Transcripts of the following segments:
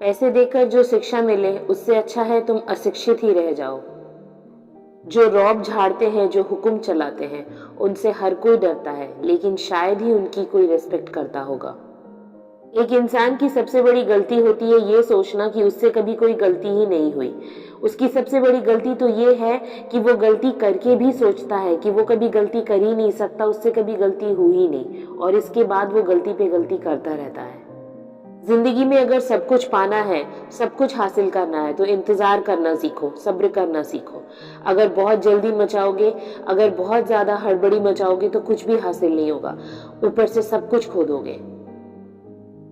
पैसे देकर जो शिक्षा मिले उससे अच्छा है तुम अशिक्षित ही रह जाओ। जो रौब झाड़ते हैं, जो हुक्म चलाते हैं, उनसे हर कोई डरता है, लेकिन शायद ही उनकी कोई रिस्पेक्ट करता होगा। एक इंसान की सबसे बड़ी गलती होती है ये सोचना कि उससे कभी कोई गलती ही नहीं हुई। उसकी सबसे बड़ी गलती तो ये है कि वो गलती करके भी सोचता है कि वो कभी गलती कर ही नहीं सकता, उससे कभी गलती हुई ही नहीं, और इसके बाद वो गलती पे गलती करता रहता है। जिंदगी में अगर सब कुछ पाना है, सब कुछ हासिल करना है, तो इंतजार करना सीखो, सब्र करना सीखो। अगर बहुत जल्दी मचाओगे, अगर बहुत ज्यादा हड़बड़ी मचाओगे तो कुछ भी हासिल नहीं होगा, ऊपर से सब कुछ खो दोगे।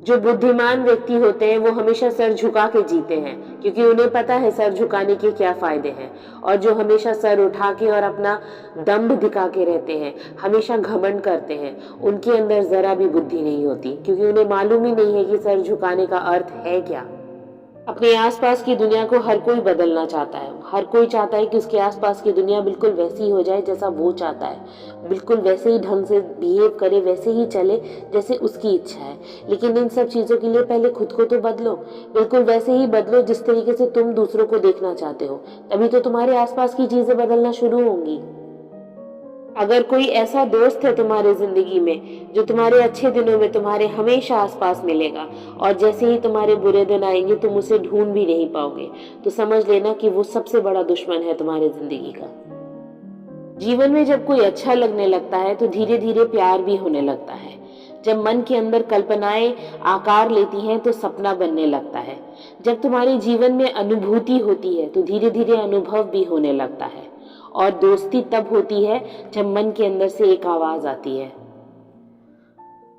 जो बुद्धिमान व्यक्ति होते हैं वो हमेशा सर झुका के जीते हैं, क्योंकि उन्हें पता है सर झुकाने के क्या फायदे हैं। और जो हमेशा सर उठा के और अपना दम्भ दिखा के रहते हैं, हमेशा घमंड करते हैं, उनके अंदर जरा भी बुद्धि नहीं होती, क्योंकि उन्हें मालूम ही नहीं है कि सर झुकाने का अर्थ है क्या। अपने आसपास की दुनिया को हर कोई बदलना चाहता है। हर कोई चाहता है कि उसके आसपास की दुनिया बिल्कुल वैसी हो जाए जैसा वो चाहता है, बिल्कुल वैसे ही ढंग से बिहेव करे, वैसे ही चले जैसे उसकी इच्छा है। लेकिन इन सब चीज़ों के लिए पहले खुद को तो बदलो, बिल्कुल वैसे ही बदलो जिस तरीके से तुम दूसरों को देखना चाहते हो, तभी तो तुम्हारे आसपास की चीज़ें बदलना शुरू होंगी। अगर कोई ऐसा दोस्त है तुम्हारे जिंदगी में जो तुम्हारे अच्छे दिनों में तुम्हारे हमेशा आसपास मिलेगा, और जैसे ही तुम्हारे बुरे दिन आएंगे तुम उसे ढूंढ भी नहीं पाओगे, तो समझ लेना कि वो सबसे बड़ा दुश्मन है तुम्हारे जिंदगी का। जीवन में जब कोई अच्छा लगने लगता है तो धीरे धीरे प्यार भी होने लगता है। जब मन के अंदर कल्पनाएं आकार लेती हैं तो सपना बनने लगता है। जब तुम्हारे जीवन में अनुभूति होती है तो धीरे धीरे अनुभव भी होने लगता है। और दोस्ती तब होती है जब मन के अंदर से एक आवाज आती है।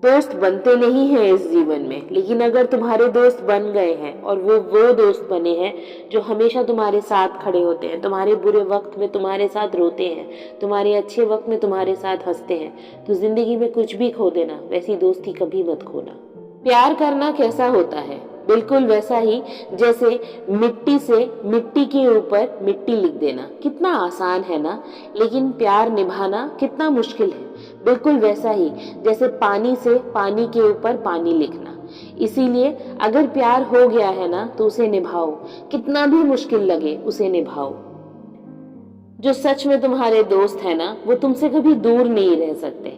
दोस्त बनते नहीं हैं इस जीवन में, लेकिन अगर तुम्हारे दोस्त बन गए हैं और वो दोस्त बने हैं जो हमेशा तुम्हारे साथ खड़े होते हैं, तुम्हारे बुरे वक्त में तुम्हारे साथ रोते हैं, तुम्हारे अच्छे वक्त में तुम्हारे साथ हंसते हैं, तो जिंदगी में कुछ भी खो देना, वैसी दोस्ती कभी मत खोना। प्यार करना कैसा होता है? बिल्कुल वैसा ही जैसे मिट्टी से मिट्टी के ऊपर मिट्टी लिख देना। कितना आसान है ना, लेकिन प्यार निभाना कितना मुश्किल है। बिल्कुल वैसा ही जैसे पानी से पानी के ऊपर पानी लिखना। इसीलिए अगर प्यार हो गया है ना तो उसे निभाओ, कितना भी मुश्किल लगे उसे निभाओ। जो सच में तुम्हारे दोस्त है ना वो तुमसे कभी दूर नहीं रह सकते।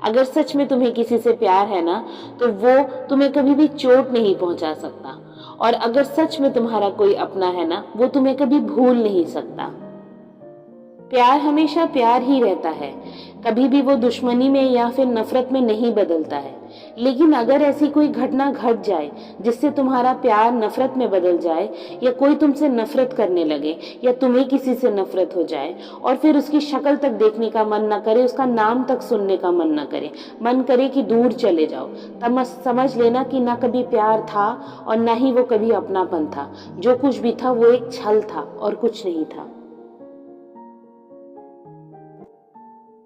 अगर सच में तुम्हें किसी से प्यार है ना तो वो तुम्हें कभी भी चोट नहीं पहुंचा सकता। और अगर सच में तुम्हारा कोई अपना है ना वो तुम्हें कभी भूल नहीं सकता। प्यार हमेशा प्यार ही रहता है, कभी भी वो दुश्मनी में या फिर नफरत में नहीं बदलता है। लेकिन अगर ऐसी कोई घटना घट जाए जिससे तुम्हारा प्यार नफरत में बदल जाए, या कोई तुमसे नफरत करने लगे, या तुम्हें किसी से नफरत हो जाए और फिर उसकी शक्ल तक देखने का मन न करे, उसका नाम तक सुनने का मन न करे, मन करे कि दूर चले जाओ, तब समझ लेना कि ना कभी प्यार था और ना ही वो कभी अपनापन था। जो कुछ भी था वो एक छल था और कुछ नहीं था।